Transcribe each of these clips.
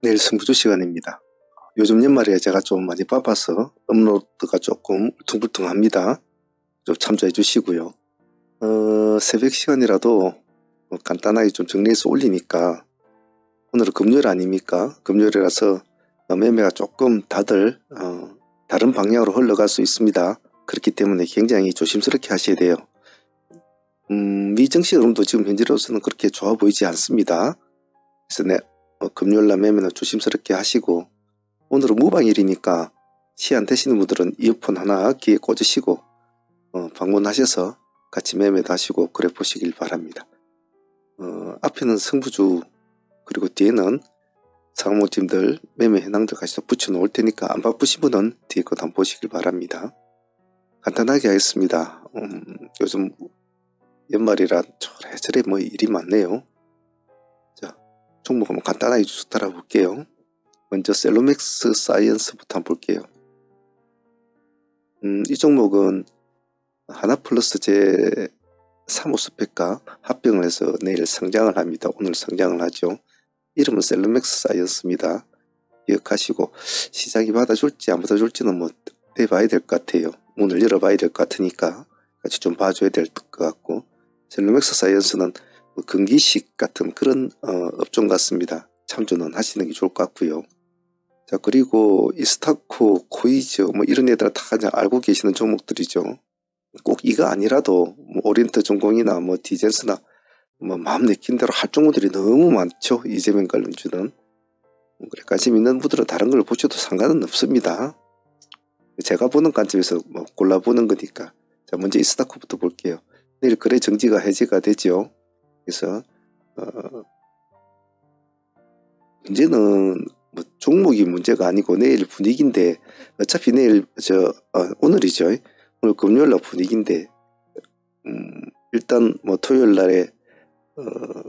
내일 승부조 시간입니다. 요즘 연말에 제가 좀 많이 바빠서 업로드가 조금 울퉁불퉁합니다. 좀 참조해 주시고요. 새벽 시간이라도 간단하게 좀 정리해서 올리니까 오늘은 금요일 아닙니까? 금요일이라서 매매가 조금 다들 다른 방향으로 흘러갈 수 있습니다. 그렇기 때문에 굉장히 조심스럽게 하셔야 돼요. 미증시 흐름도 지금 현재로서는 그렇게 좋아 보이지 않습니다. 그래서 금요일날 매매는 조심스럽게 하시고, 오늘은 무방일이니까 시안 되시는 분들은 이어폰 하나 귀에 꽂으시고 방문하셔서 같이 매매도 하시고 그래 보시길 바랍니다. 앞에는 승부주, 그리고 뒤에는 상무팀들 매매 현황들 같이 붙여 놓을 테니까 안 바쁘신 분은 뒤에 것 한번 보시길 바랍니다. 간단하게 하겠습니다. 요즘 연말이라 저래저래 일이 많네요. 자, 종목 한번 간단하게 쭉 따라볼게요. 먼저 셀로맥스 사이언스부터 한번 볼게요. 이 종목은 하나플러스 제 3호 스펙과 합병을 해서 내일 상장을 합니다. 오늘 상장을 하죠. 이름은 셀로맥스 사이언스입니다. 기억하시고 시장이 받아줄지 안 받아줄지는 해봐야 될 것 같아요. 문을 열어봐야 될 것 같으니까 같이 좀 봐줘야 될 것 같고, 셀로맥스 사이언스는 건기식 같은 그런 업종 같습니다. 참조는 하시는 게 좋을 것 같고요. 자, 그리고 이스타코, 코이즈 이런 애들 다 그냥 알고 계시는 종목들이죠. 꼭 이거 아니라도 오리엔트 전공이나 디젠스나 마음 내킨 대로 할 종목들이 너무 많죠. 이재명 관련주는. 그래, 관심 있는 분들은 다른 걸 보셔도 상관은 없습니다. 제가 보는 관점에서 골라보는 거니까. 자, 먼저 이스타코부터 볼게요. 내일 거래 정지가 해제가 되죠. 그래서 문제는 종목이 문제가 아니고 내일 분위기인데, 어차피 내일 오늘이죠. 오늘 금요일날 분위기인데 일단 토요일날에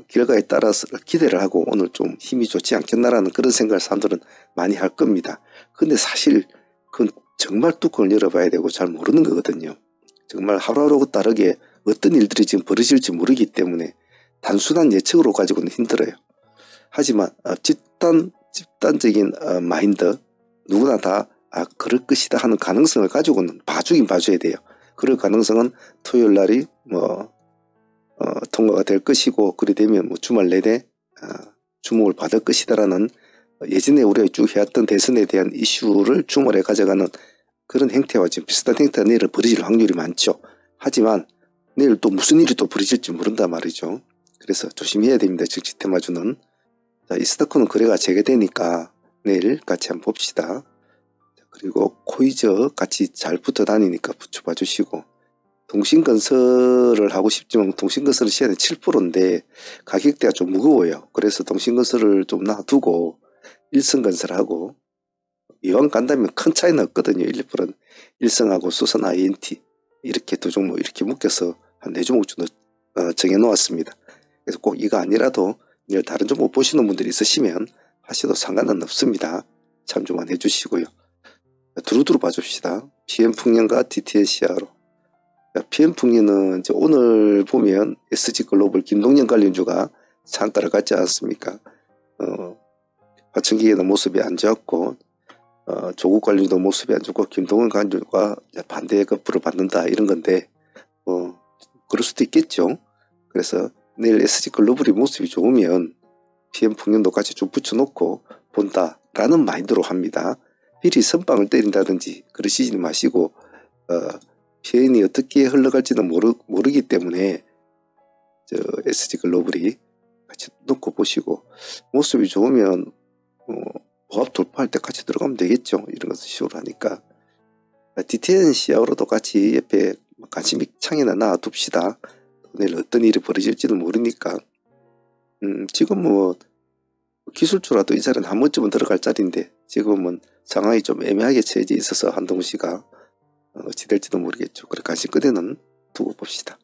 결과에 따라서 기대를 하고 오늘 좀 힘이 좋지 않겠나라는 그런 생각을 사람들은 많이 할 겁니다. 근데 사실 그건 정말 뚜껑을 열어봐야 되고 잘 모르는 거거든요. 정말 하루하루 다르게 어떤 일들이 지금 벌어질지 모르기 때문에 단순한 예측으로 가지고는 힘들어요. 하지만 집단적인 마인드, 누구나 다 그럴 것이다 하는 가능성을 가지고는 봐주긴 봐줘야 돼요. 그럴 가능성은 토요일 날이 통과가 될 것이고, 그래 되면 주말 내내 주목을 받을 것이다라는 예전에 우리가 쭉 해왔던 대선에 대한 이슈를 주말에 가져가는 그런 행태와 지금 비슷한 행태가 내일 벌어질 확률이 많죠. 하지만 내일 또 무슨 일이 또 벌어질지 모른단 말이죠. 그래서 조심해야 됩니다. 정치 테마주는. 자, 이스타코는 거래가 재개되니까 내일 같이 한번 봅시다. 그리고 코이저 같이 잘 붙어 다니니까 붙여봐 주시고, 동신건설을 하고 싶지만 동신건설은 시간이 7%인데 가격대가 좀 무거워요. 그래서 동신건설을 좀 놔두고 일성건설하고, 이왕 간다면 큰 차이는 없거든요. 1~2%는 일성하고 수선 INT 이렇게 두 종목 이렇게 묶여서 한 4종목 정도 정해놓았습니다. 그래서 꼭 이거 아니라도 내일 다른 종목 보시는 분들이 있으시면 하셔도 상관은 없습니다. 참조만 해주시고요. 두루두루 봐줍시다. PM풍년과 DTNCR로. PM풍년은 이제 오늘 보면 SG글로벌 김동연 관련주가 상가를 갖지 않습니까? 화천기계는 모습이 안 좋았고, 조국 관련주도 모습이 안 좋고, 김동연 관련주가 반대의 거부를 받는다 이런 건데 그럴 수도 있겠죠. 그래서 내일 SG글로벌이 모습이 좋으면 PM풍년도 같이 좀 붙여놓고 본다라는 마인드로 합니다. 미리 선빵을 때린다든지 그러시지 마시고, PN이 어떻게 흘러갈지는 모르기 때문에 SG글로벌이 같이 놓고 보시고, 모습이 좋으면 보합 돌파할 때 같이 들어가면 되겠죠. 이런 것을 시도를 하니까. DTNC하고도 같이 옆에 관심 창에나 놔둡시다. 내일 어떤 일이 벌어질지는 모르니까. 지금 기술주라도 이 자리는 한 번쯤은 들어갈 자리인데 지금은 상황이 좀 애매하게 처해져 있어서 한동시가 어찌 될지도 모르겠죠. 그래 관심 끄대는 두고 봅시다.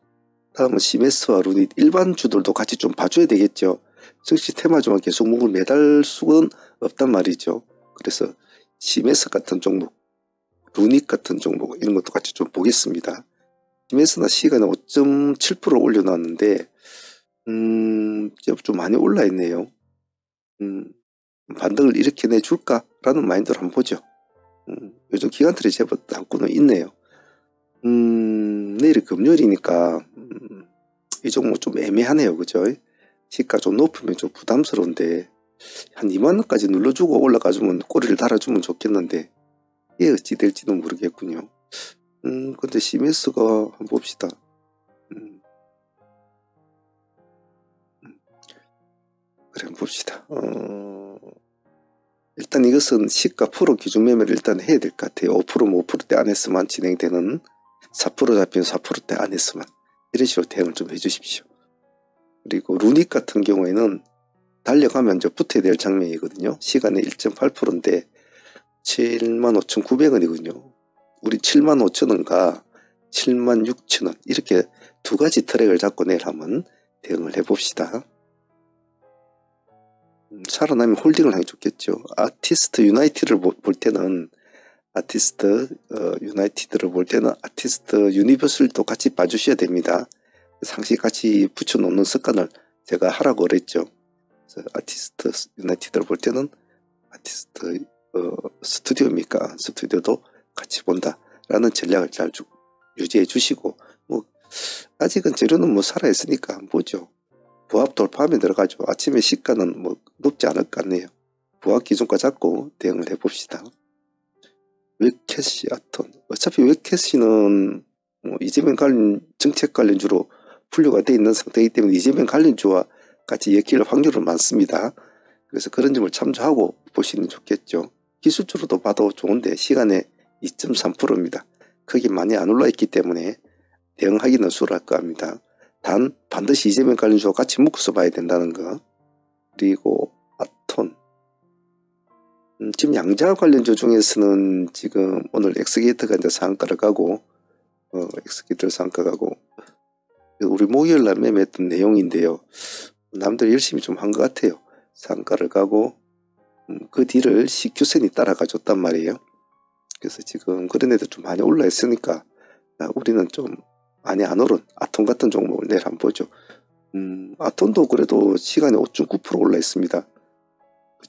다음은 시메스와 루닛, 일반 주들도 같이 좀 봐줘야 되겠죠. 즉시 테마주만 계속 목을 매달 수는 없단 말이죠. 그래서 시메스 같은 종목, 루닛 같은 종목 이런 것도 같이 좀 보겠습니다. 시메스나 시가는 5.7% 올려놨는데 좀 많이 올라 있네요. 반등을 이렇게 내줄까라는 마인드로 한번 보죠. 요즘 기관들이 제법 담고는 있네요. 내일이 금요일이니까 이 종목 좀 애매하네요. 그죠? 시가 좀 높으면 좀 부담스러운데 한 2만원까지 눌러주고 올라가주면 꼬리를 달아주면 좋겠는데 이게 어찌 될지는 모르겠군요. 근데 CMS가 한번 봅시다. 그래 한번 봅시다. 일단 이것은 시가 프로 기준 매매를 일단 해야 될 것 같아요. 5%면 5%대 안에서만 진행되는 4% 잡히면 4%대 안에서만 이런 식으로 대응을 좀 해주십시오. 그리고 루닉 같은 경우에는 달려가면 이제 붙어야 될 장면이거든요. 시간에 1.8%인데 75,900원이군요. 우리 75,000원과 76,000원 이렇게 두 가지 트랙을 잡고 내일 한번 대응을 해봅시다. 살아나면 홀딩을 하기 좋겠죠. 아티스트 유나이티드를 볼 때는 아티스트 유나이티드를 볼 때는 아티스트 유니버설도 같이 봐주셔야 됩니다. 상시 같이 붙여놓는 습관을 제가 하라고 그랬죠. 그래서 아티스트 유나이티드를 볼 때는 아티스트 스튜디오입니까? 스튜디오도 같이 본다라는 전략을 잘 유지해 주시고 뭐 아직은 재료는 뭐 살아있으니까 한번 보죠. 부합 돌파하면 들어가죠. 아침에 시가는 뭐 높지 않을 것 같네요. 부합 기준가 잡고 대응을 해봅시다. 웹캐시 아톤 어차피 웹캐시는 뭐 이재명 관련 정책 관련주로 분류가 되어 있는 상태이기 때문에 이재명 관련주와 같이 엮일 확률은 많습니다. 그래서 그런 점을 참조하고 보시면 좋겠죠. 기술적으로도 봐도 좋은데 시간에 2.3%입니다. 크게 많이 안 올라있기 때문에 대응하기는 수월할 것 같습니다. 단 반드시 이재명 관련주와 같이 묶어서 봐야 된다는 거. 그리고 아톤 지금 양자 관련주 중에서는 지금 오늘 엑스게이트가 이제 상가를 가고 엑스게이트를 상가 가고 우리 목요일날 매매했던 내용인데요. 남들이 열심히 좀 한 것 같아요. 상가를 가고 그 뒤를 CQ선이 따라가 줬단 말이에요. 그래서 지금 그런 애들 좀 많이 올라 있으니까 우리는 좀 많이 안 오른 아톤 같은 종목을 내일 한번 보죠. 아톤도 그래도 시간에 5.9% 올라 있습니다.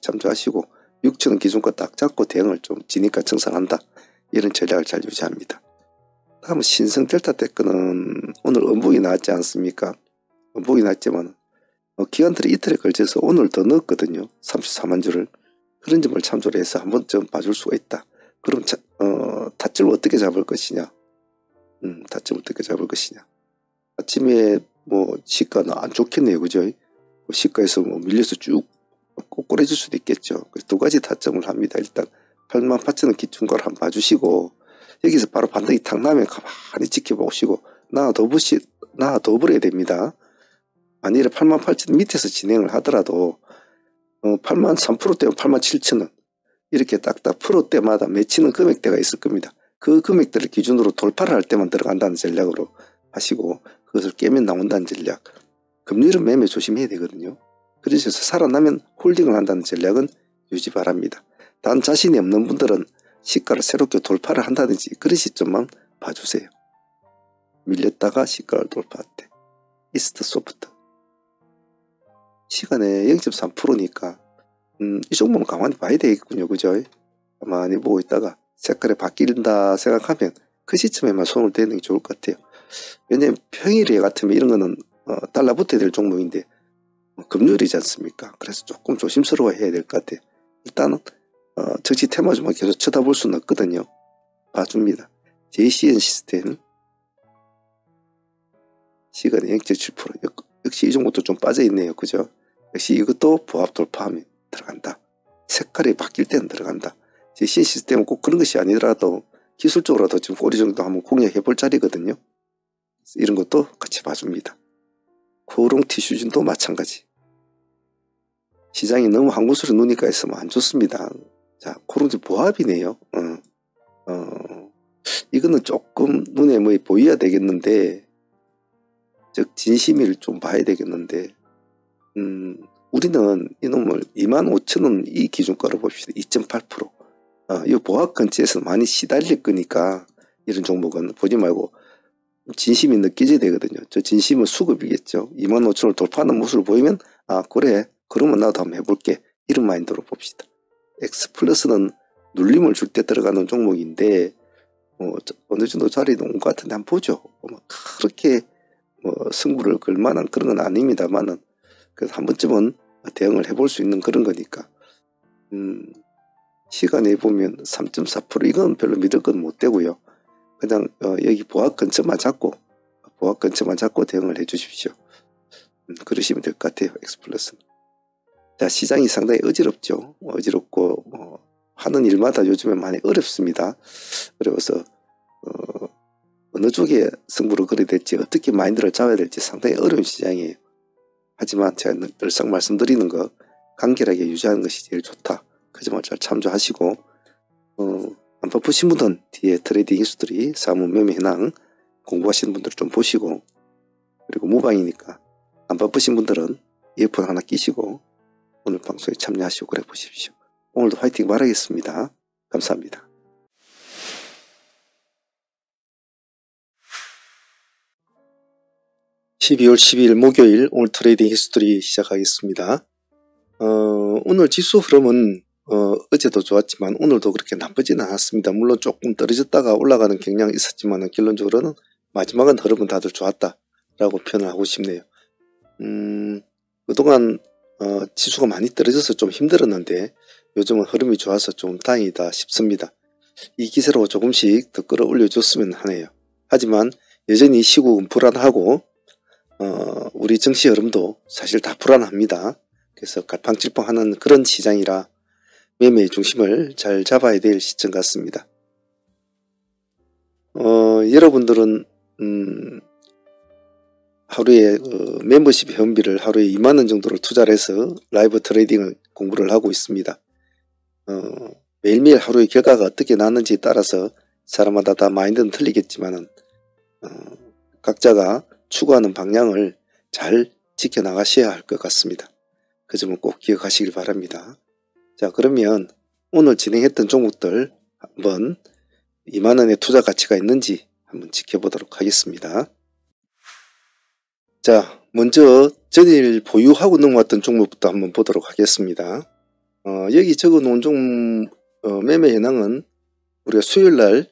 참조하시고 6,000원 기준가 딱 잡고 대응을 좀 지니까 청산한다. 이런 전략을 잘 유지합니다. 다음은 신성 델타 테크는 오늘 음봉이 나왔지 않습니까? 음봉이 나왔지만 기관들이 이틀에 걸쳐서 오늘 더 넣었거든요. 34만 주를. 그런 점을 참조를 해서 한번 좀 봐줄 수가 있다. 그럼 타점을 어떻게 잡을 것이냐? 타점을 어떻게 잡을 것이냐? 아침에 뭐 시가는 안 좋겠네요. 그죠? 시가에서 뭐 밀려서 쭉 꼬꾸라질 수도 있겠죠. 그래서 두 가지 타점을 합니다. 일단 88,000원 기준가를 한번 봐주시고 여기서 바로 반등이 탁 나면 가만히 지켜보시고 나더 버려야 됩니다. 만일에 88,000원 밑에서 진행을 하더라도 83%대면 87,000원 이렇게 딱딱 프로때마다 맺히는 금액대가 있을 겁니다. 그 금액대를 기준으로 돌파를 할 때만 들어간다는 전략으로 하시고 그것을 깨면 나온다는 전략. 금리는 매매 조심해야 되거든요. 그래서 살아나면 홀딩을 한다는 전략은 유지 바랍니다. 단 자신이 없는 분들은 시가를 새롭게 돌파를 한다든지 그런 시점만 봐주세요. 밀렸다가 시가를 돌파할 때. 이스트 소프트. 시간에 0.3%니까 이 종목은 가만히 봐야 되겠군요. 그죠? 가만히 보고 있다가 색깔이 바뀐다 생각하면 그 시점에만 손을 대는 게 좋을 것 같아요. 왜냐면 평일에 같으면 이런 거는 달라붙어야 될 종목인데 금요일이지 않습니까? 그래서 조금 조심스러워 해야 될 것 같아요. 일단은 정치 테마주만 계속 쳐다볼 수는 없거든요. 봐줍니다. JCN 시스템 시간에 0.7% 역시 이 종목도 좀 빠져있네요. 그죠? 역시 이것도 부합 돌파하면 들어간다. 색깔이 바뀔 때는 들어간다. JCN 시스템은 꼭 그런 것이 아니더라도 기술적으로도 지금 꼬리 정도 한번 공략해 볼 자리거든요. 이런 것도 같이 봐줍니다. 코오롱 티슈진도 마찬가지. 시장이 너무 한 곳으로 눈이 가 있으면 안 좋습니다. 자, 코오롱진 보합이네요. 이거는 조금 눈에 뭐 보여야 되겠는데, 즉 진심을 좀 봐야 되겠는데, 우리는 이놈을 25,000원 이 기준가로 봅시다. 2.8%. 이 보합 근처에서 많이 시달릴 거니까 이런 종목은 보지 말고 진심이 느껴져야 되거든요. 저 진심은 수급이겠죠. 25,000원을 돌파하는 모습을 보이면 그래 그러면 나도 한번 해볼게 이런 마인드로 봅시다. X플러스는 눌림을 줄 때 들어가는 종목인데 어느 정도 자리 놓은 것 같은데 한번 보죠. 그렇게 승부를 걸 만한 그런 건 아닙니다만은 그래서 한 번쯤은 대응을 해볼 수 있는 그런 거니까 시간에 보면 3.4% 이건 별로 믿을 건 못 되고요. 그냥 여기 보합 근처만 잡고 대응을 해 주십시오. 그러시면 될 것 같아요. X플러스는. 자, 시장이 상당히 어지럽죠. 어지럽고 하는 일마다 요즘에 많이 어렵습니다. 어려워서 어느 쪽에 승부를 걸어야 될지 어떻게 마인드를 잡아야 될지 상당히 어려운 시장이에요. 하지만 제가 늘상 말씀드리는 거 간결하게 유지하는 것이 제일 좋다. 그 점을 잘 참조하시고 안 바쁘신 분들은 뒤에 트레이딩 히스토리, 사무 매매 현황 공부하시는 분들 좀 보시고 그리고 무방이니까 안 바쁘신 분들은 이어폰 하나 끼시고 오늘 방송에 참여하시고 그래 보십시오. 오늘도 화이팅 바라겠습니다. 감사합니다. (12월 12일) 목요일 오늘 트레이딩 히스토리 시작하겠습니다. 오늘 지수 흐름은 어제도 좋았지만 오늘도 그렇게 나쁘지는 않았습니다. 물론 조금 떨어졌다가 올라가는 경향이 있었지만 결론적으로는 마지막은 흐름은 다들 좋았다라고 표현을 하고 싶네요. 그동안 지수가 많이 떨어져서 좀 힘들었는데 요즘은 흐름이 좋아서 좀 다행이다 싶습니다. 이 기세로 조금씩 더 끌어올려 줬으면 하네요. 하지만 여전히 시국은 불안하고 우리 정치 흐름도 사실 다 불안합니다. 그래서 갈팡질팡하는 그런 시장이라 매매의 중심을 잘 잡아야 될 시점 같습니다. 여러분들은 하루에 멤버십 회원비를 하루에 2만원 정도를 투자를 해서 라이브 트레이딩을 공부를 하고 있습니다. 매일매일 하루의 결과가 어떻게 나왔는지에 따라서 사람마다 다 마인드는 틀리겠지만은 각자가 추구하는 방향을 잘 지켜나가셔야 할 것 같습니다. 그 점은 꼭 기억하시길 바랍니다. 자, 그러면 오늘 진행했던 종목들 한번 2만원의 투자 가치가 있는지 한번 지켜보도록 하겠습니다. 자, 먼저 전일 보유하고 넘어왔던 종목부터 한번 보도록 하겠습니다. 여기 적어놓은 종목 매매 현황은 우리가 수요일날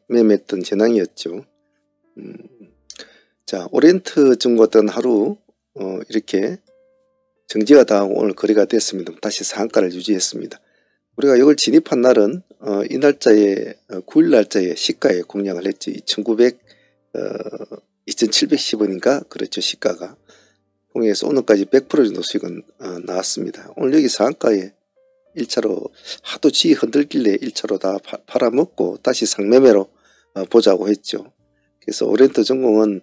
매매했던 현황이었죠. 자, 오리엔트 증권은 하루 이렇게 정지가 당하고 오늘 거래가 됐습니다. 다시 상한가를 유지했습니다. 우리가 이걸 진입한 날은 이 날짜에 9일 날짜에 시가에 공략을 했죠. 2,710원인가 그렇죠. 시가가 통해서 오늘까지 100% 정도 수익은 나왔습니다. 오늘 여기 상한가에 1차로 하도 지 흔들길래 1차로 다 팔아먹고 다시 상매매로 보자고 했죠. 그래서 오리엔트 전공은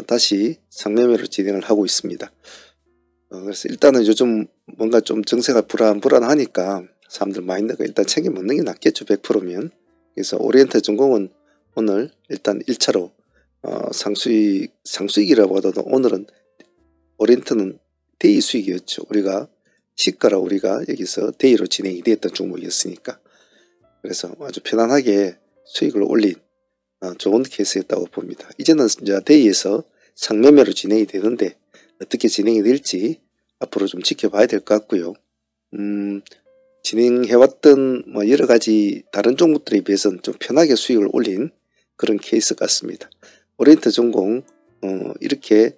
다시 상매매로 진행을 하고 있습니다. 그래서 일단은 요즘 뭔가 좀 정세가 불안하니까 사람들 마인드가 일단 챙겨 먹는 게 낫겠죠. 100%면. 그래서 오리엔트 전공은 오늘 일단 1차로 상수익이라고 하더라도 오늘은 오리엔트는 데이 수익이었죠. 우리가 시가라 우리가 여기서 데이로 진행이 되었던 종목이었으니까. 그래서 아주 편안하게 수익을 올린 좋은 케이스였다고 봅니다. 이제는 이제 데이에서 상매매로 진행이 되는데 어떻게 진행이 될지 앞으로 좀 지켜봐야 될 것 같고요. 진행해왔던 여러가지 다른 종목들에 비해서는 좀 편하게 수익을 올린 그런 케이스 같습니다. 오리엔트 전공 이렇게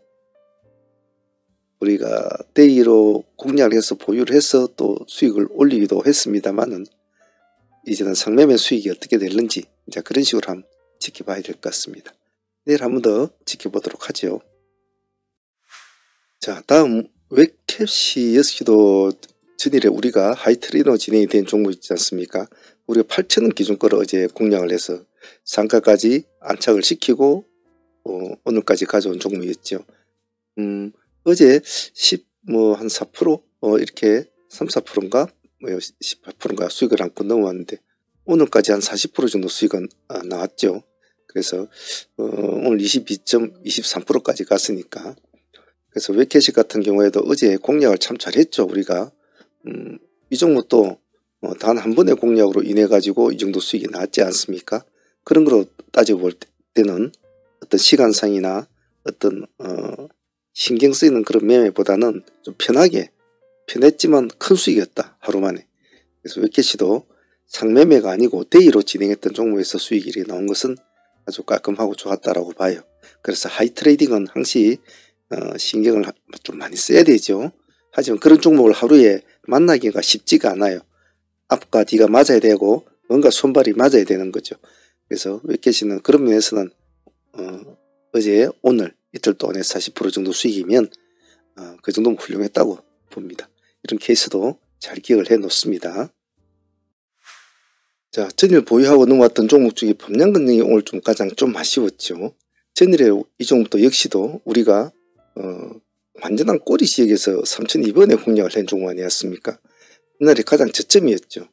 우리가 데이로 공략을 해서 보유를 해서 또 수익을 올리기도 했습니다만은 이제는 상매매 수익이 어떻게 될는지 이제 그런 식으로 한번 지켜봐야 될 것 같습니다. 내일 한 번 더 지켜보도록 하죠. 자, 다음 웹캡시 6시도 전일에 우리가 하이트레이너 진행이 된 종목 있지 않습니까? 우리가 8,000원 기준가로 어제 공략을 해서 상가까지 안착을 시키고 오늘까지 가져온 종목이었죠. 어제 한 4% 이렇게 3, 4%인가 18%인가 수익을 안고 넘어왔는데 오늘까지 한 40% 정도 수익은 나왔죠. 그래서 오늘 22.23%까지 갔으니까. 그래서 웹캐시 같은 경우에도 어제 공략을 참 잘했죠. 우리가 이 종목도 단 한 번의 공략으로 인해 가지고 이 정도 수익이 나왔지 않습니까? 그런 거로 따지고 볼 때는 어떤 시간상이나 어떤 신경 쓰이는 그런 매매보다는 좀 편하게 편했지만 큰 수익이었다. 하루 만에. 그래서 웨캐시도 상매매가 아니고 데이로 진행했던 종목에서 수익이 나온 것은 아주 깔끔하고 좋았다라고 봐요. 그래서 하이 트레이딩은 항시 신경을 좀 많이 써야 되죠. 하지만 그런 종목을 하루에 만나기가 쉽지가 않아요. 앞과 뒤가 맞아야 되고 뭔가 손발이 맞아야 되는 거죠. 그래서 웨캐시는 그런 면에서는 어제 오늘 이틀 동안에 40% 정도 수익이면 그 정도면 훌륭했다고 봅니다. 이런 케이스도 잘 기억을 해 놓습니다. 자, 전일 보유하고 넘어왔던 종목 중에 범량근영이 오늘 가장 아쉬웠죠. 전일에 이 종목도 역시도 우리가 완전한 꼬리 지역에서 3,200원에 공략을 한 종목 아니었습니까? 이날이 가장 저점이었죠.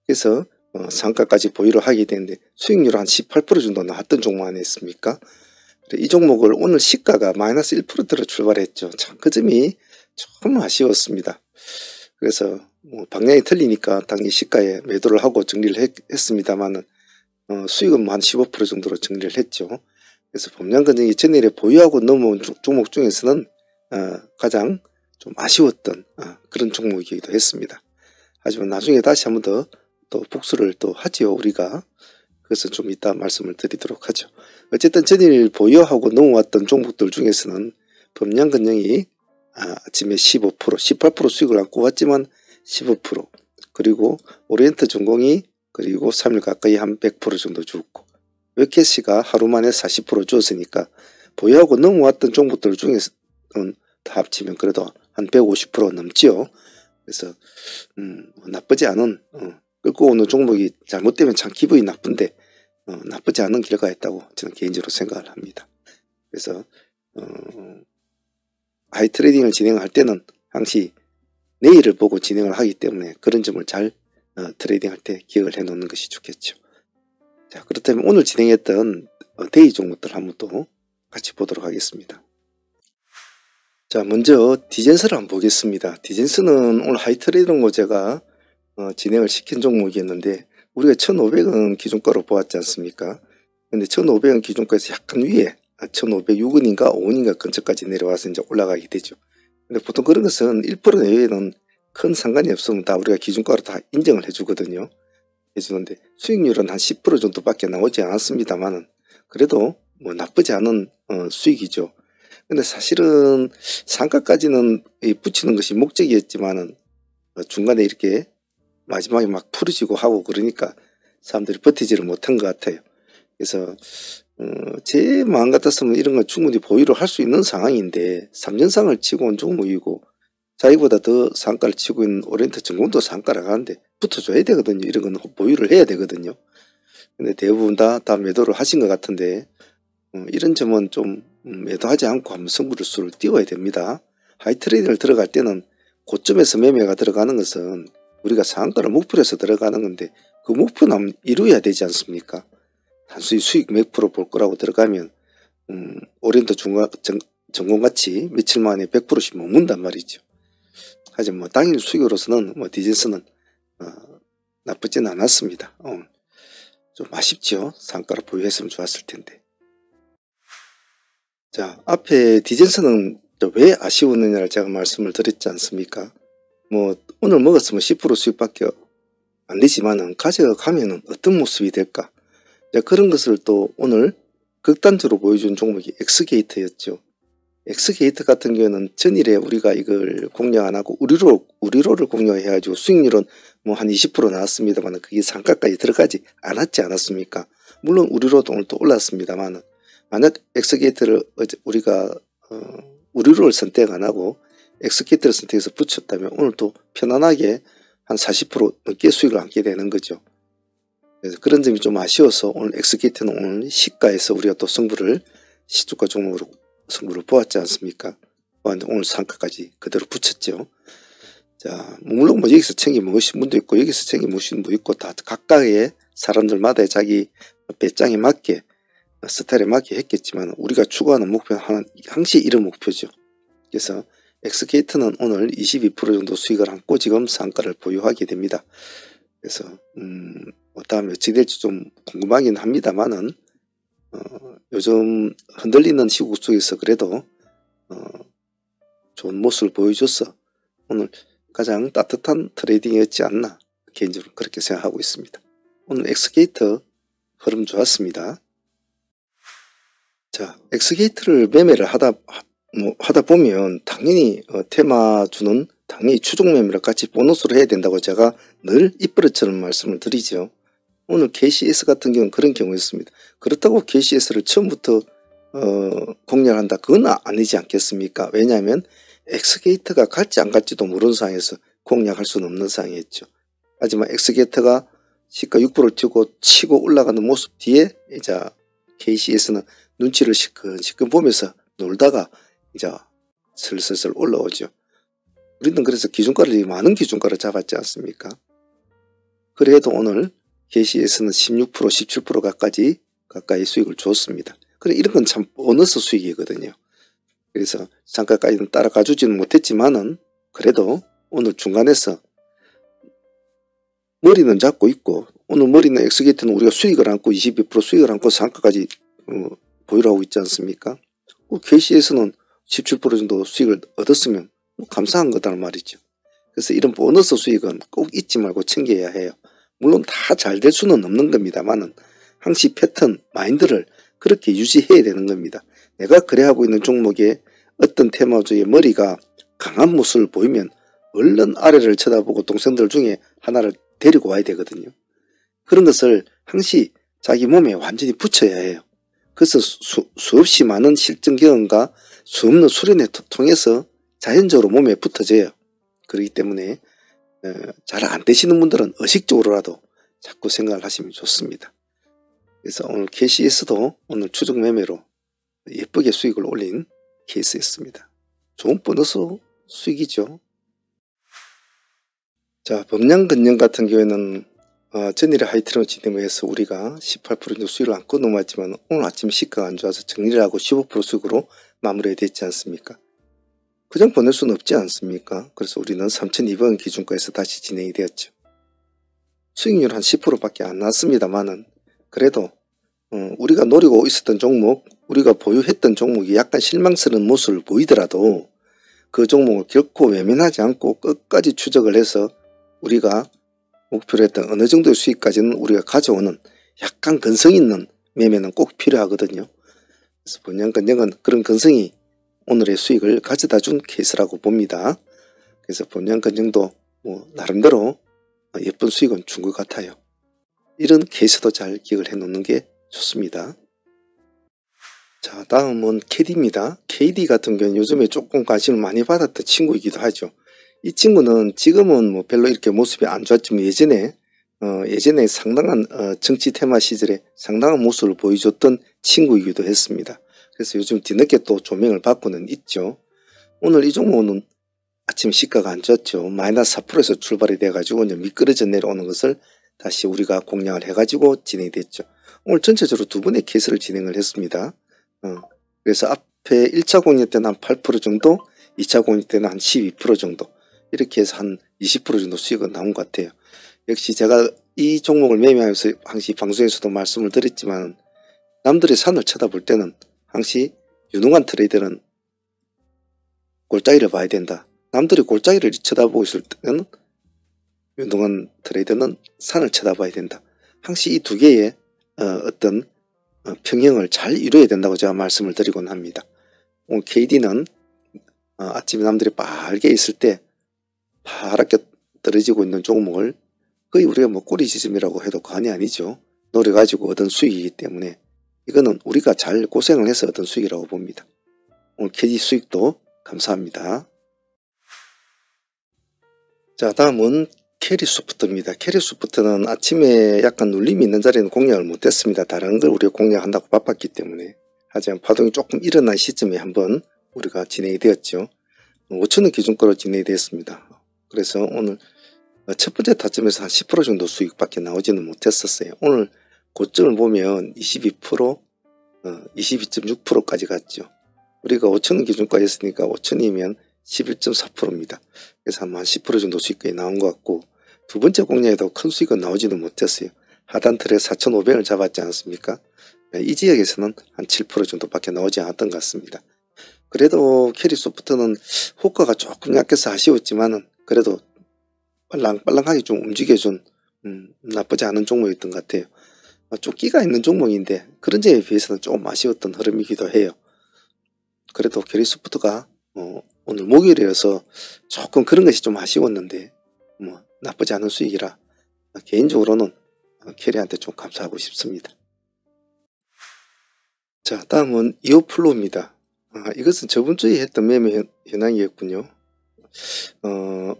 그래서 상가까지 보유를 하게 되는데 수익률 한 18% 정도 나왔던 종목 아니었습니까? 이 종목을 오늘 시가가 마이너스 1%대로 출발했죠. 참 그 점이 좀 아쉬웠습니다. 그래서 방향이 틀리니까 당연히 시가에 매도를 하고 정리를 했습니다만은 수익은 한 15% 정도로 정리를 했죠. 그래서 범량근영이 전일에 보유하고 넘어온 종목 중에서는 가장 좀 아쉬웠던 그런 종목이기도 했습니다. 하지만 나중에 다시 한번 더 또 복수를 또 하지요, 우리가. 그래서 좀 이따 말씀을 드리도록 하죠. 어쨌든 전일 보유하고 넘어왔던 종목들 중에서는 범량근영이 아침에 15%, 18% 수익을 안고 왔지만 15%, 그리고 오리엔트전공이 그리고 3일 가까이 한 100% 정도 죽고, 웨캐시가 하루 만에 40% 주었으니까 보유하고 넘어왔던 종목들 중에서는 다 합치면 그래도 한 150% 넘지요. 그래서 나쁘지 않은 끌고 오는 종목이 잘못되면 참 기분이 나쁜데 나쁘지 않은 결과였다고 저는 개인적으로 생각을 합니다. 그래서 하이 트레이딩을 진행할 때는 항시 내일을 보고 진행을 하기 때문에 그런 점을 잘 트레이딩할 때 기억을 해 놓는 것이 좋겠죠. 자, 그렇다면 오늘 진행했던 데이 종목들 한번 또 같이 보도록 하겠습니다. 자, 먼저 디젠스를 한번 보겠습니다. 디젠스는 오늘 하이 트레이딩으로 제가 진행을 시킨 종목이었는데 우리가 1,500원 기준가로 보았지 않습니까? 근데 1,500원 기준가에서 약간 위에 1,506원인가 5원인가 근처까지 내려와서 이제 올라가게 되죠. 근데 보통 그런 것은 1% 내외에는 큰 상관이 없으면 다 우리가 기준가로 다 인정을 해주거든요. 해주는데 수익률은 한 10% 정도밖에 나오지 않았습니다만은 그래도 뭐 나쁘지 않은 수익이죠. 근데 사실은 상가까지는 붙이는 것이 목적이었지만은 중간에 이렇게 마지막에 막 풀어지고 하고 그러니까 사람들이 버티지를 못한 것 같아요. 그래서 제 마음 같았으면 이런 건 충분히 보유를 할 수 있는 상황인데 3년상을 치고 온 종목이고 자기보다 더 상가를 치고 있는 오리엔트전공도 상가를 가는데 붙어줘야 되거든요. 이런 건 보유를 해야 되거든요. 근데 대부분 다 매도를 하신 것 같은데 이런 점은 좀 매도하지 않고 한번 승부를 띄워야 됩니다. 하이 트레이딩을 들어갈 때는 고점에서 매매가 들어가는 것은 우리가 상가를 목표로 해서 들어가는 건데 그 목표는 이루어야 되지 않습니까? 단순히 수익 몇 프로 볼 거라고 들어가면 오리엔트 전공같이 며칠 만에 100%씩 못 문단 말이죠. 하지만 뭐 당일 수익으로서는 뭐 디젠스는 나쁘진 않았습니다. 좀 아쉽죠. 상가를 보유했으면 좋았을 텐데. 자, 앞에 디젠스는 왜 아쉬웠느냐를 제가 말씀을 드렸지 않습니까? 뭐 오늘 먹었으면 10% 수익밖에 안 되지만은 가져가면은 어떤 모습이 될까? 그런 것을 또 오늘 극단적으로 보여준 종목이 엑스게이트였죠. 엑스게이트 같은 경우는 전일에 우리가 이걸 공략 안 하고 우리로를 공략해가지고 수익률은 뭐 한 20% 나왔습니다만 그게 상가까지 들어가지 않았지 않았습니까? 물론 우리로도 오늘 또 올랐습니다만 만약 엑스게이트를 우리가 우리로를 선택 안 하고 엑스게이트를 선택해서 붙였다면 오늘 또 편안하게 한 40% 넘게 수익을 얻게 되는 거죠. 그래서 그런 점이 좀 아쉬워서 오늘 엑스게이트는 오늘 시가에서 우리가 또 시주가 종목으로 승부를 보았지 않습니까? 오늘 상가까지 그대로 붙였죠. 자, 물론 뭐 여기서 챙겨 먹으신 분도 있고 여기서 챙겨 먹으신 분도 있고 다 각각의 사람들마다 자기 배짱에 맞게 스타일에 맞게 했겠지만 우리가 추구하는 목표는 항시 이런 목표죠. 그래서 엑스게이트는 오늘 22% 정도 수익을 안고 지금 상가를 보유하게 됩니다. 그래서 다음에 어찌 될지 좀 궁금하긴 합니다만은 요즘 흔들리는 시국 속에서 그래도 좋은 모습을 보여줘서 오늘 가장 따뜻한 트레이딩이었지 않나 개인적으로 그렇게 생각하고 있습니다. 오늘 엑스게이트 흐름 좋았습니다. 자, 엑스게이트를 매매를 하다 보면 당연히 테마주는 당연히 추종 매매를 같이 보너스로 해야 된다고 제가 늘 입버릇처럼 말씀을 드리죠. 오늘 KCS 같은 경우는 그런 경우였습니다. 그렇다고 KCS를 처음부터 공략한다 그건 아니지 않겠습니까? 왜냐하면 엑스게이트가 갈지 안 갈지도 모르는 상황에서 공략할 수는 없는 상황이었죠. 하지만 엑스게이트가 시가 6%를 치고 올라가는 모습 뒤에 이제 KCS는 눈치를 시끈시끈 보면서 놀다가 이제 슬슬슬 올라오죠. 우리는 그래서 기준가를 많은 기준가를 잡았지 않습니까? 그래도 오늘 KCS는 16% 17% 가까이 수익을 줬습니다. 그래 이런 건 참 보너스 수익이거든요. 그래서 장가까지는 따라가 주지는 못했지만은 그래도 오늘 중간에서 머리는 잡고 있고 오늘 머리는 엑스게이트는 우리가 수익을 안고 22% 수익을 안고 상가까지 보유를 하고 있지 않습니까? KCS는 17% 정도 수익을 얻었으면 감사한 거다는 말이죠. 그래서 이런 보너스 수익은 꼭 잊지 말고 챙겨야 해요. 물론 다 잘 될 수는 없는 겁니다만은 항시 패턴, 마인드를 그렇게 유지해야 되는 겁니다. 내가 거래하고 있는 종목에 어떤 테마주의 머리가 강한 모습을 보이면 얼른 아래를 쳐다보고 동생들 중에 하나를 데리고 와야 되거든요. 그런 것을 항시 자기 몸에 완전히 붙여야 해요. 그래서 수없이 많은 실전 경험과 수없는 수련을 통해서 자연적으로 몸에 붙어져요. 그렇기 때문에 잘 안 되시는 분들은 의식적으로라도 자꾸 생각을 하시면 좋습니다. 그래서 오늘 KCS도 오늘 추정 매매로 예쁘게 수익을 올린 케이스였습니다. 좋은 보너스 수익이죠. 자, 범량근영 같은 경우에는 전일에 하이트론 진행해서 우리가 18% 정도 수익을 안고 넘어왔지만 오늘 아침 시가가 안 좋아서 정리를 하고 15% 수익으로 마무리가 됐지 않습니까? 그냥 보낼 수는 없지 않습니까? 그래서 우리는 3,200원 기준가에서 다시 진행이 되었죠. 수익률 한 10%밖에 안 났습니다만은 그래도 우리가 노리고 있었던 종목, 우리가 보유했던 종목이 약간 실망스러운 모습을 보이더라도 그 종목을 결코 외면하지 않고 끝까지 추적을 해서 우리가 목표로 했던 어느 정도의 수익까지는 우리가 가져오는 약간 근성 있는 매매는 꼭 필요하거든요. 그래서 본연근영은 그런 근성이 오늘의 수익을 가져다 준 케이스라고 봅니다. 그래서 본연근영도 나름대로 예쁜 수익은 준 것 같아요. 이런 케이스도 잘 기억을 해 놓는 게 좋습니다. 자, 다음은 KD입니다. KD 같은 경우는 요즘에 조금 관심을 많이 받았던 친구이기도 하죠. 이 친구는 지금은 별로 이렇게 모습이 안 좋았지만 예전에 상당한 정치 테마 시절에 상당한 모습을 보여줬던 친구이기도 했습니다. 그래서 요즘 뒤늦게 또 조명을 받고는 있죠. 오늘 이 종목은 아침 시가가 안 좋았죠. 마이너스 4%에서 출발이 돼가지고 이제 미끄러져 내려오는 것을 다시 우리가 공략을 해가지고 진행이 됐죠. 오늘 전체적으로 두 번의 케이스를 진행을 했습니다. 그래서 앞에 1차 공략 때는 한 8% 정도, 2차 공략 때는 한 12% 정도 이렇게 해서 한 20% 정도 수익은 나온 것 같아요. 역시 제가 이 종목을 매매하면서 항시 방송에서도 말씀을 드렸지만 남들의 산을 쳐다볼 때는 항시 유능한 트레이더는 골짜기를 봐야 된다. 남들이 골짜기를 쳐다보고 있을 때는 유능한 트레이더는 산을 쳐다봐야 된다. 항시 이 두 개의 어떤 평형을 잘 이루어야 된다고 제가 말씀을 드리곤 합니다. 오늘 KD는 아침에 남들이 빨개 있을 때 파랗게 떨어지고 있는 종목을 거의 우리가 꼬리지점이라고 해도 과언이 아니죠. 노려가지고 얻은 수익이기 때문에 이거는 우리가 잘 고생을 해서 얻은 수익이라고 봅니다. 오늘 KD 수익도 감사합니다. 자, 다음은 캐리소프트입니다. 캐리소프트는 아침에 약간 눌림이 있는 자리는 공략을 못했습니다. 다른 걸 우리가 공략한다고 바빴기 때문에. 하지만 파동이 조금 일어난 시점에 한번 우리가 진행이 되었죠. 5,000원 기준가로 진행이 되었습니다. 그래서 오늘 첫 번째 타점에서 한 10% 정도 수익밖에 나오지는 못했었어요. 오늘 고점을 보면 22%, 22.6%까지 갔죠. 우리가 5,000원 기준가였으니까 5,000이면 11.4%입니다. 그래서 한 10% 정도 수익이 나온 것 같고 두 번째 공략에도 큰 수익은 나오지는 못했어요. 하단 틀에 4,500원을 잡았지 않습니까? 이 지역에서는 한 7% 정도밖에 나오지 않았던 것 같습니다. 그래도 캐리소프트는 호가가 조금 약해서 아쉬웠지만은 그래도 빨랑빨랑하게 좀 움직여준 나쁘지 않은 종목이었던 것 같아요. 좀 끼가 있는 종목인데 그런 점에 비해서는 조금 아쉬웠던 흐름이기도 해요. 그래도 게리소프트가 오늘 목요일이어서 조금 그런 것이 좀 아쉬웠는데 뭐 나쁘지 않은 수익이라 개인적으로는 캐리한테 좀 감사하고 싶습니다. 자, 다음은 이오플로우입니다. 이것은 저번 주에 했던 매매 현황이었군요.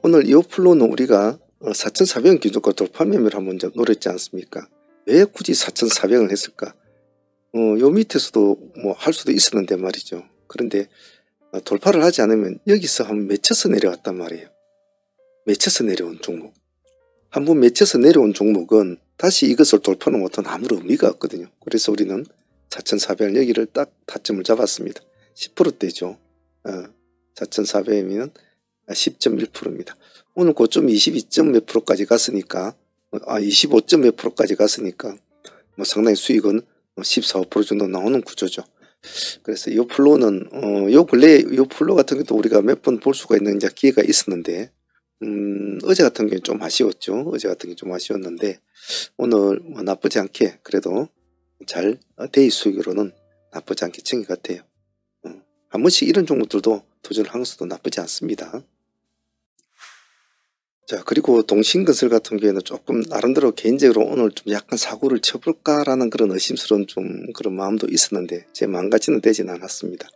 오늘 이오플로우는 우리가 4,400원 기준가 돌파 매매를 한번 노렸지 않습니까? 왜 굳이 4,400원을 했을까? 요 밑에서도 뭐 할 수도 있었는데 말이죠. 그런데 돌파를 하지 않으면 여기서 한번 맺혀서 내려왔단 말이에요. 맺혀서 내려온 종목. 한번 맺혀서 내려온 종목은 다시 이것을 돌파는 못한 아무런 의미가 없거든요. 그래서 우리는 4,400원 여기를 딱 타점을 잡았습니다. 10%대죠. 4,400원이면 10.1%입니다. 오늘 고점 22점 몇 프로까지 갔으니까 25점 몇 프로까지 갔으니까 뭐 상당히 수익은 14, 5% 정도 나오는 구조죠. 그래서 이 플로우는 요 근래에 이 플로우 같은 경우도 우리가 몇 번 볼 수가 있는 이제 기회가 있었는데 어제 같은 경우는 좀 아쉬웠죠. 어제 같은 경우 좀 아쉬웠는데 오늘 뭐 나쁘지 않게 그래도 잘 데이 수익으로는 나쁘지 않게 챙긴 것 같아요. 한 번씩 이런 종목들도 도전을 하는 것도 나쁘지 않습니다. 자, 그리고 동신건설 같은 경우에는 조금 나름대로 개인적으로 오늘 좀 약간 사고를 쳐볼까라는 그런 의심스러운 좀 그런 마음도 있었는데 제 마음같이는 되진 않았습니다.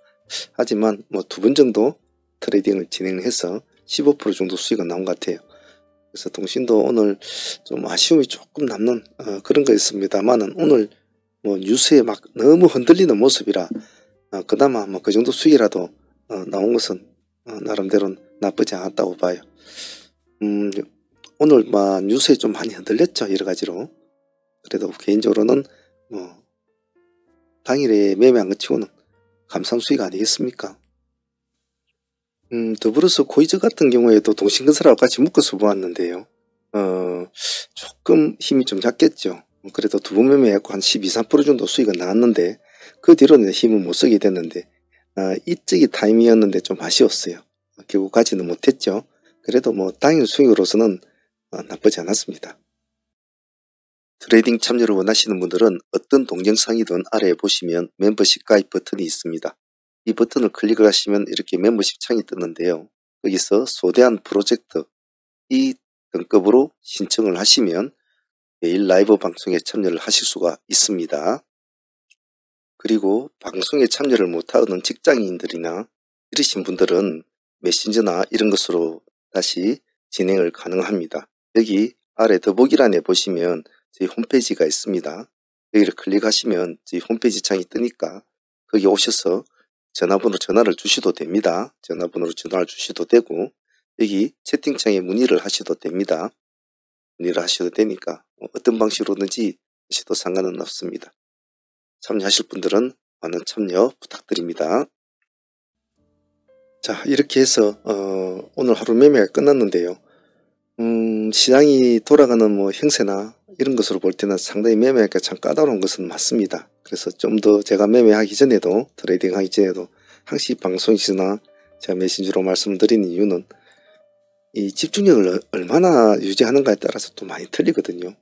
하지만 뭐 2번 정도 트레이딩을 진행해서 15% 정도 수익은 나온 것 같아요. 그래서 동신도 오늘 좀 아쉬움이 조금 남는 그런 거였습니다만은 오늘 뭐 뉴스에 막 너무 흔들리는 모습이라 그나마 뭐 그 정도 수익이라도 나온 것은 나름대로는 나쁘지 않았다고 봐요. 오늘 막 뉴스에 좀 많이 흔들렸죠. 여러 가지로. 그래도 개인적으로는 뭐 당일에 매매한 것 치고는 감사한 수익 아니겠습니까? 더불어서 고이즈 같은 경우에도 동신건설하고 같이 묶어서 보았는데요. 조금 힘이 좀 작겠죠. 그래도 2번 매매했고 한 12, 3% 정도 수익은 나왔는데 그 뒤로는 힘을 못 쓰게 됐는데 이쪽이 타임이었는데 좀 아쉬웠어요. 결국 가지는 못했죠. 그래도 뭐 당일 수익으로서는 나쁘지 않았습니다. 트레이딩 참여를 원하시는 분들은 어떤 동영상이든 아래에 보시면 멤버십 가입 버튼이 있습니다. 이 버튼을 클릭을 하시면 이렇게 멤버십 창이 뜨는데요. 여기서 소대한 프로젝트 이 등급으로 신청을 하시면 매일 라이브 방송에 참여를 하실 수가 있습니다. 그리고 방송에 참여를 못하는 직장인들이나 이러신 분들은 메신저나 이런 것으로 다시 진행을 가능합니다. 여기 아래 더보기란에 보시면 저희 홈페이지가 있습니다. 여기를 클릭하시면 저희 홈페이지 창이 뜨니까 거기 오셔서 전화를 주셔도 됩니다. 전화번호로 전화를 주셔도 되고 여기 채팅창에 문의를 하셔도 됩니다. 문의를 하셔도 되니까 어떤 방식으로든지 하셔도 상관은 없습니다. 참여하실 분들은 많은 참여 부탁드립니다. 자, 이렇게 해서 오늘 하루 매매가 끝났는데요. 시장이 돌아가는 뭐 형세나 이런 것으로 볼 때는 상당히 매매가 참 까다로운 것은 맞습니다. 그래서 좀 더 제가 매매하기 전에도 트레이딩 하기 전에도 항상 방송이나 제가 메신저로 말씀드리는 이유는 이 집중력을 얼마나 유지하는가에 따라서 또 많이 틀리거든요.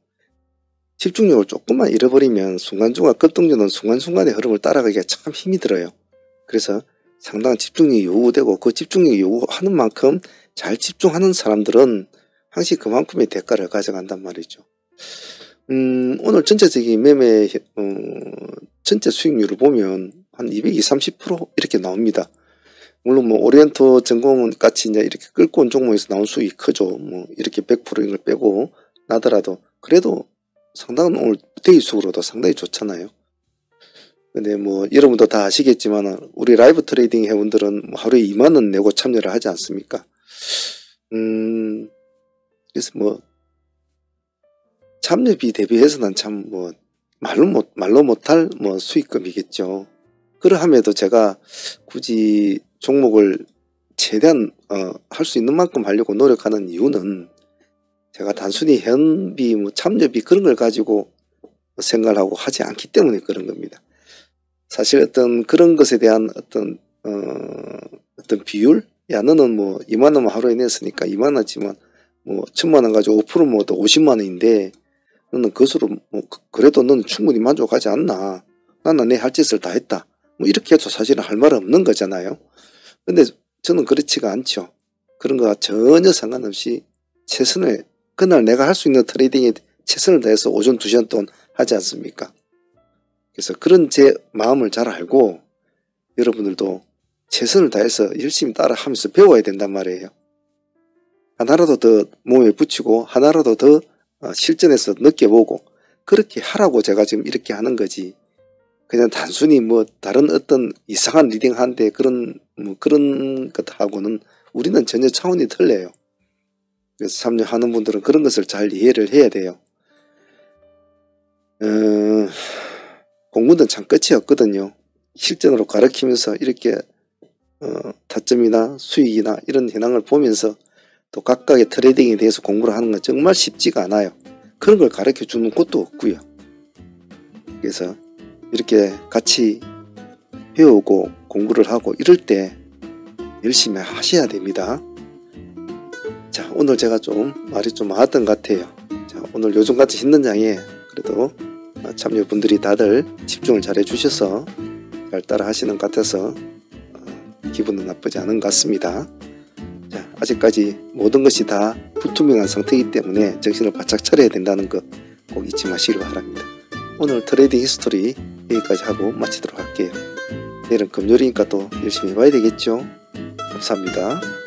집중력을 조금만 잃어버리면 순간순간 급등주는 순간순간의 흐름을 따라가기가 참 힘이 들어요. 그래서 상당한 집중력이 요구되고 그 집중력이 요구하는 만큼 잘 집중하는 사람들은 항상 그만큼의 대가를 가져간단 말이죠. 오늘 전체적인 매매 전체 수익률을 보면 한 220, 30% 이렇게 나옵니다. 물론 뭐 오리엔터 전공은 같이 이제 이렇게 끌고 온 종목에서 나온 수익이 크죠. 뭐 이렇게 100%인 걸 빼고 나더라도 그래도 상당한 오늘 데이 수익으로도 상당히 좋잖아요. 근데 뭐 여러분도 다 아시겠지만 우리 라이브 트레이딩 회원들은 뭐 하루에 2만원 내고 참여를 하지 않습니까? 그래서 뭐 참여비 대비해서는 참 뭐 말로 못할 뭐 수익금이겠죠. 그러함에도 제가 굳이 종목을 최대한 할 수 있는 만큼 하려고 노력하는 이유는 제가 단순히 회원비 뭐 참여비 그런 걸 가지고 생각을 하고 하지 않기 때문에 그런 겁니다. 사실 어떤 그런 것에 대한 어떤 비율 야 너는 뭐 2만원 하루에 냈으니까 2만원이지만 뭐 1000만원 가지고 5%면 50만원인데 너는 그것으로 뭐 그래도 너는 충분히 만족하지 않나. 나는 내 할 짓을 다 했다. 뭐 이렇게 해도 사실은 할 말 없는 거잖아요. 근데 저는 그렇지가 않죠. 그런 거와 전혀 상관없이 최선을 그날 내가 할 수 있는 트레이딩에 최선을 다해서 오전 2시간 동안 하지 않습니까? 그래서 그런 제 마음을 잘 알고 여러분들도 최선을 다해서 열심히 따라하면서 배워야 된단 말이에요. 하나라도 더 몸에 붙이고 하나라도 더 실전에서 느껴보고 그렇게 하라고 제가 지금 이렇게 하는 거지. 그냥 단순히 뭐 다른 어떤 이상한 리딩 하는데 그런 것하고는 우리는 전혀 차원이 틀려요. 그래서 참여하는 분들은 그런 것을 잘 이해를 해야 돼요. 공부는 참 끝이 없거든요. 실전으로 가르치면서 이렇게 타점이나 수익이나 이런 현황을 보면서 또 각각의 트레이딩에 대해서 공부를 하는 건 정말 쉽지가 않아요. 그런 걸 가르쳐 주는 곳도 없고요. 그래서 이렇게 같이 배우고 공부를 하고 이럴 때 열심히 하셔야 됩니다. 자, 오늘 제가 좀 말이 좀 많았던 것 같아요. 자, 오늘 요즘같이 힘든 장에 그래도 참여분들이 다들 집중을 잘 해주셔서 잘 따라 하시는 것 같아서 기분은 나쁘지 않은 것 같습니다. 자, 아직까지 모든 것이 다 불투명한 상태이기 때문에 정신을 바짝 차려야 된다는 거 꼭 잊지 마시길 바랍니다. 오늘 트레이딩 히스토리 여기까지 하고 마치도록 할게요. 내일은 금요일이니까 또 열심히 해봐야 되겠죠. 감사합니다.